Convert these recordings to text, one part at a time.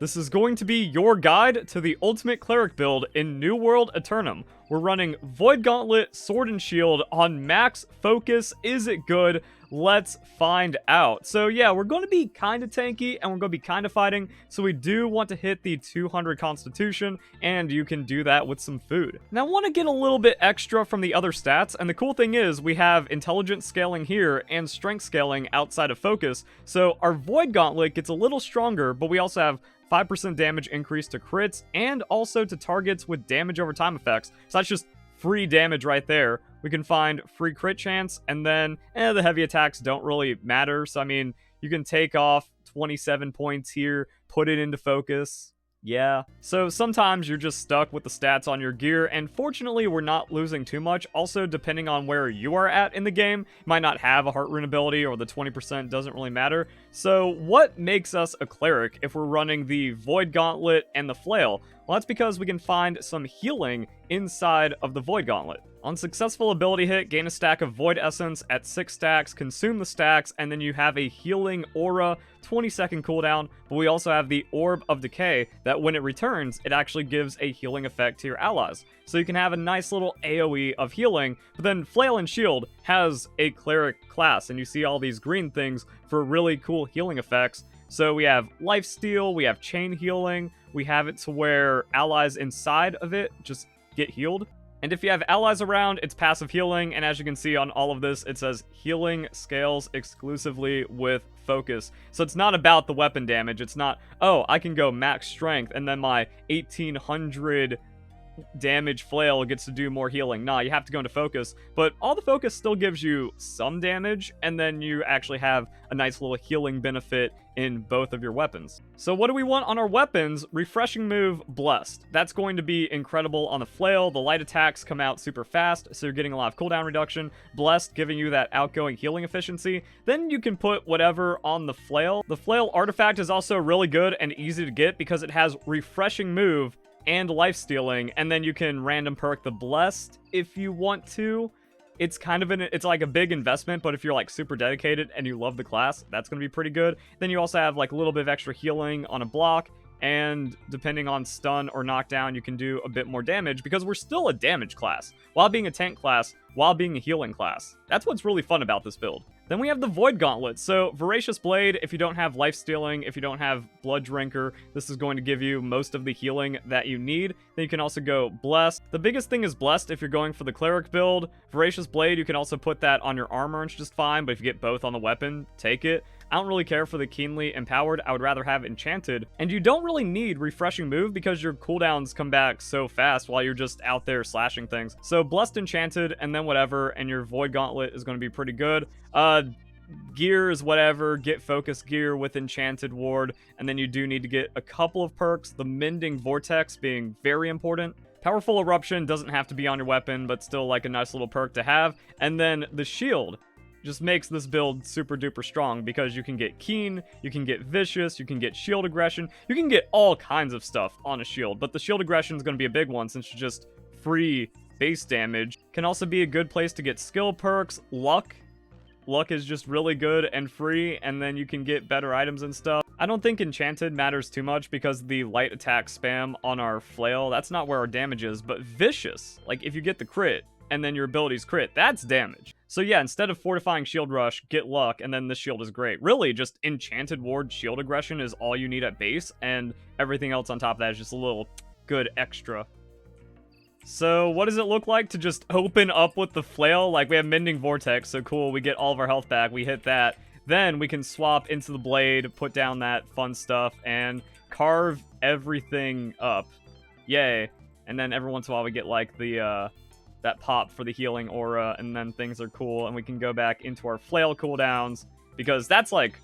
This is going to be your guide to the ultimate cleric build in New World Aeternum. We're running Void Gauntlet, Sword and Shield on max focus. Is it good? Let's find out. So yeah, we're going to be kind of tanky and we're going to be kind of fighting. So we do want to hit the 200 constitution, and you can do that with some food. Now I want to get a little bit extra from the other stats, and the cool thing is we have intelligence scaling here and strength scaling outside of focus. So our Void Gauntlet gets a little stronger, but we also have 5% damage increase to crits and also to targets with damage over time effects. So that's just free damage right there. We can find free crit chance, and then the heavy attacks don't really matter. So I mean, you can take off 27 points here, put it into focus. Yeah. So sometimes you're just stuck with the stats on your gear, and fortunately we're not losing too much. Also, depending on where you are at in the game, you might not have a heart rune ability, or the 20% doesn't really matter. So what makes us a cleric if we're running the Void Gauntlet and the Flail? Well, that's because we can find some healing inside of the Void Gauntlet. On successful ability hit, gain a stack of Void Essence at 6 stacks, consume the stacks, and then you have a healing aura, 20-second cooldown, but we also have the Orb of Decay that when it returns, it actually gives a healing effect to your allies. So you can have a nice little AoE of healing, but then Flail and Shield has a cleric class, and you see all these green things for really cool healing effects. So we have lifesteal, we have chain healing, we have it to where allies inside of it just get healed. And if you have allies around, it's passive healing, and as you can see on all of this, it says healing scales exclusively with focus. So it's not about the weapon damage. It's not, oh, I can go max strength, and then my 1800 damage flail gets to do more healing. Nah, you have to go into focus, but all the focus still gives you some damage, and then you actually have a nice little healing benefit in both of your weapons. So what do we want on our weapons? Refreshing move, Blessed. That's going to be incredible on the flail. The light attacks come out super fast, so you're getting a lot of cooldown reduction. Blessed giving you that outgoing healing efficiency. Then you can put whatever on the flail. The flail artifact is also really good and easy to get because it has refreshing move and life stealing, and then you can random perk the Blessed if you want to. It's kind of it's like a big investment, but if you're like super dedicated and you love the class, that's going to be pretty good. Then you also have like a little bit of extra healing on a block, and depending on stun or knockdown, you can do a bit more damage because we're still a damage class while being a tank class, while being a healing class. That's what's really fun about this build. Then we have the Void Gauntlet. So Voracious Blade, if you don't have life stealing, if you don't have Blood Drinker, this is going to give you most of the healing that you need. Then you can also go Blessed. The biggest thing is Blessed if you're going for the Cleric build. Voracious Blade, you can also put that on your armor and it's just fine, but if you get both on the weapon, take it. I don't really care for the Keenly Empowered. I would rather have Enchanted. And you don't really need Refreshing Move because your cooldowns come back so fast while you're just out there slashing things. So Blessed, Enchanted, and then whatever, and your Void Gauntlet is going to be pretty good. Gear is whatever. Get Focus Gear with Enchanted Ward, and then you do need to get a couple of perks, the Mending Vortex being very important. Powerful Eruption doesn't have to be on your weapon, but still like a nice little perk to have. And then the Shield just makes this build super duper strong because you can get Keen, you can get Vicious, you can get Shield Aggression, you can get all kinds of stuff on a shield, but the Shield Aggression is going to be a big one since it's just free base damage. Can also be a good place to get skill perks. Luck is just really good and free, and then you can get better items and stuff. I don't think Enchanted matters too much because the light attack spam on our flail, that's not where our damage is, but Vicious, like if you get the crit and then your abilities crit, that's damage. So yeah, instead of Fortifying Shield Rush, get Luck, and then this shield is great. Really, just Enchanted Ward Shield Aggression is all you need at base, and everything else on top of that is just a little good extra. So what does it look like to just open up with the flail? Like, we have Mending Vortex, so cool, we get all of our health back, we hit that. Then we can swap into the blade, put down that fun stuff, and carve everything up. Yay. And then every once in a while we get like the that pop for the healing aura, and then things are cool, and we can go back into our flail cooldowns, because that's like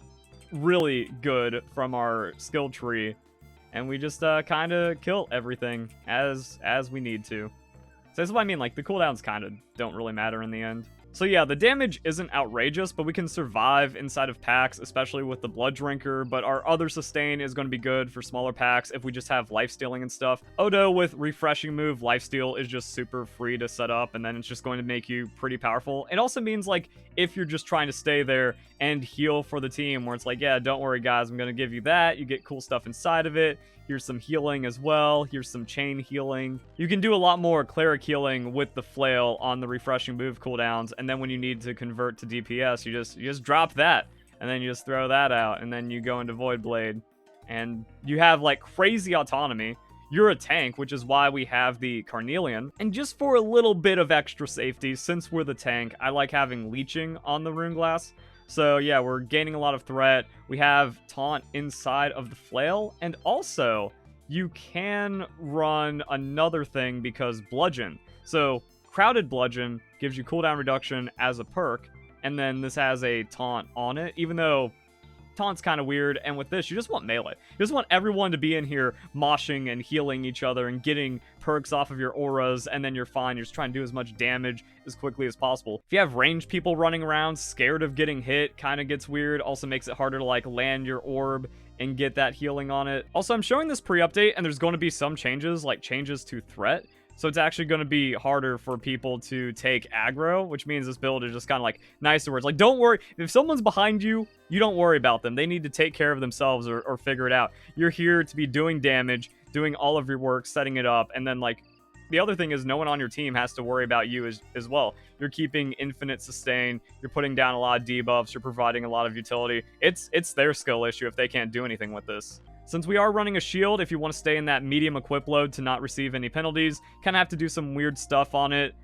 really good from our skill tree. And we just kind of kill everything as we need to. So that's what I mean, like the cooldowns kind of don't really matter in the end. So yeah, the damage isn't outrageous, but we can survive inside of packs, especially with the Blood Drinker, but our other sustain is going to be good for smaller packs if we just have lifestealing and stuff. Odo with Refreshing Move, lifesteal is just super free to set up, and then it's just going to make you pretty powerful. It also means, like, if you're just trying to stay there and heal for the team, where it's like, yeah, don't worry guys, I'm going to give you that. You get cool stuff inside of it. Here's some healing as well. Here's some chain healing. You can do a lot more cleric healing with the flail on the refreshing move cooldowns, and then when you need to convert to DPS, you just drop that, and then you just throw that out, and then you go into Void Blade, and you have like crazy autonomy. You're a tank, which is why we have the Carnelian. And just for a little bit of extra safety, since we're the tank, I like having leeching on the rune glass. So yeah, we're gaining a lot of threat. We have taunt inside of the flail, and also you can run another thing because bludgeon. So crowded bludgeon gives you cooldown reduction as a perk, and then this has a taunt on it, even though taunt's kind of weird. And with this, you just want melee. You just want everyone to be in here moshing and healing each other and getting perks off of your auras, and then you're fine. You're just trying to do as much damage as quickly as possible. If you have ranged people running around scared of getting hit, kind of gets weird. Also makes it harder to like land your orb and get that healing on it. Also, I'm showing this pre-update, and there's going to be some changes, like changes to threat. So it's actually going to be harder for people to take aggro, which means this build is just kind of like nicer words. Like, don't worry. If someone's behind you, you don't worry about them. They need to take care of themselves or figure it out. You're here to be doing damage, doing all of your work, setting it up. And then, like, the other thing is no one on your team has to worry about you as well. You're keeping infinite sustain. You're putting down a lot of debuffs. You're providing a lot of utility. It's their skill issue if they can't do anything with this. Since we are running a shield, if you want to stay in that medium equip load to not receive any penalties, kind of have to do some weird stuff on it.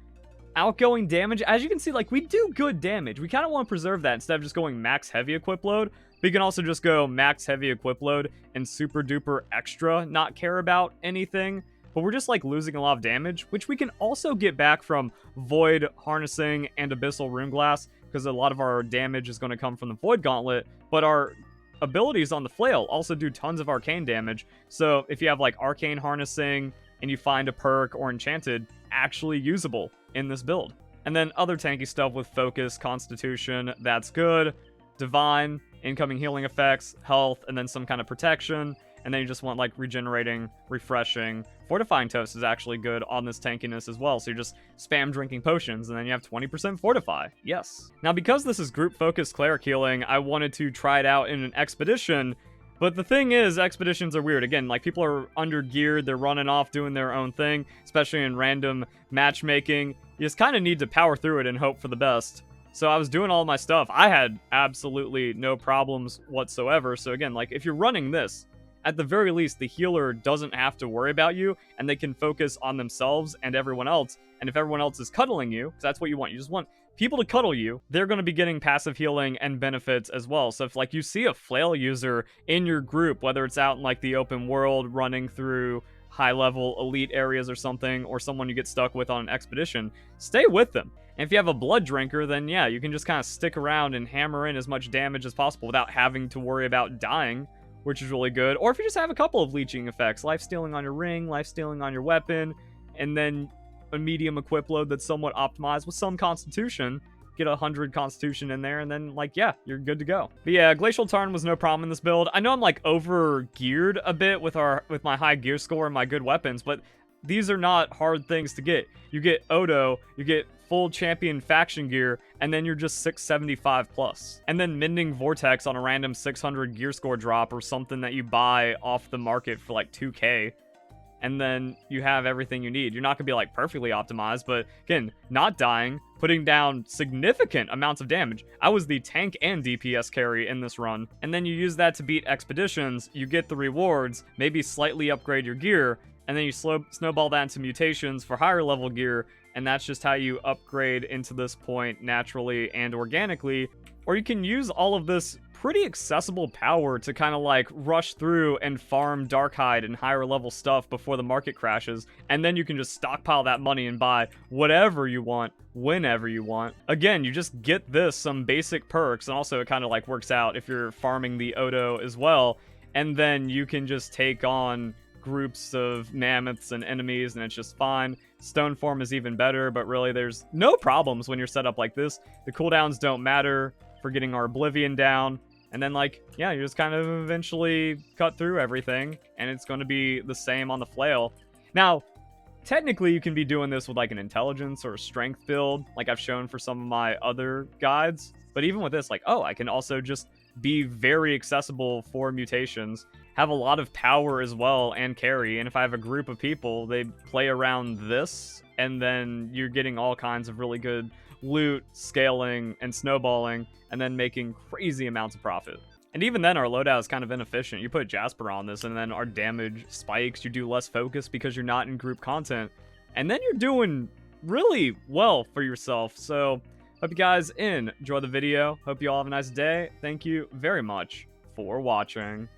Outgoing damage, as you can see, like, we do good damage. We kind of want to preserve that instead of just going max heavy equip load. But you can also just go max heavy equip load and super duper extra, not care about anything. But we're just like losing a lot of damage, which we can also get back from Void Harnessing and Abyssal Rune Glass, because a lot of our damage is going to come from the Void Gauntlet, but our abilities on the flail also do tons of arcane damage. So if you have like arcane harnessing and you find a perk or enchanted, actually usable in this build. And then other tanky stuff with focus, constitution, that's good. Divine, incoming healing effects, health, and then some kind of protection. And then you just want like regenerating, refreshing. Fortifying Toast is actually good on this tankiness as well. So you just spam drinking potions and then you have 20% fortify. Yes. Now, because this is group focused cleric healing, I wanted to try it out in an expedition. But the thing is, expeditions are weird. Again, like, people are under geared. They're running off doing their own thing, especially in random matchmaking. You just kind of need to power through it and hope for the best. So I was doing all my stuff. I had absolutely no problems whatsoever. So again, like, if you're running this, at the very least, the healer doesn't have to worry about you, and they can focus on themselves and everyone else. And if everyone else is cuddling you, because that's what you want, you just want people to cuddle you, they're going to be getting passive healing and benefits as well. So if, like, you see a flail user in your group, whether it's out in, like, the open world running through high-level elite areas or something, or someone you get stuck with on an expedition, stay with them. And if you have a blood drinker, then yeah, you can just kind of stick around and hammer in as much damage as possible without having to worry about dying, which is really good. Or if you just have a couple of leeching effects, life stealing on your ring, life stealing on your weapon, and then a medium equip load that's somewhat optimized with some constitution, get 100 constitution in there, and then, like, yeah, you're good to go. But yeah, Glacial Tarn was no problem in this build. I know I'm like over geared a bit with my high gear score and my good weapons, but these are not hard things to get. You get Odo, you get full champion faction gear, and then you're just 675 plus. And then Mending Vortex on a random 600 gear score drop or something that you buy off the market for like 2k. And then you have everything you need. You're not going to be like perfectly optimized, but again, not dying, putting down significant amounts of damage. I was the tank and DPS carry in this run. And then you use that to beat expeditions, you get the rewards, maybe slightly upgrade your gear, and then you snowball that into mutations for higher level gear, and that's just how you upgrade into this point naturally and organically. Or you can use all of this pretty accessible power to kind of like rush through and farm Darkhide and higher level stuff before the market crashes, and then you can just stockpile that money and buy whatever you want, whenever you want. Again, you just get this, some basic perks, and also it kind of like works out if you're farming the Odo as well, and then you can just take on groups of mammoths and enemies, and it's just fine. Stone form is even better, but really there's no problems when you're set up like this. The cooldowns don't matter for getting our Oblivion down, and then, like, yeah, you just kind of eventually cut through everything, and it's going to be the same on the flail. Now, technically you can be doing this with like an intelligence or a strength build, like I've shown for some of my other guides, But even with this, like, oh, I can also just be very accessible for mutations, have a lot of power as well, and carry. And if I have a group of people, they play around this, and then you're getting all kinds of really good loot, scaling, and snowballing, and then making crazy amounts of profit. And even then, our loadout is kind of inefficient. You put Jasper on this, and then our damage spikes. You do less focus because you're not in group content. And then you're doing really well for yourself. So, hope you guys enjoy the video. Hope you all have a nice day. Thank you very much for watching.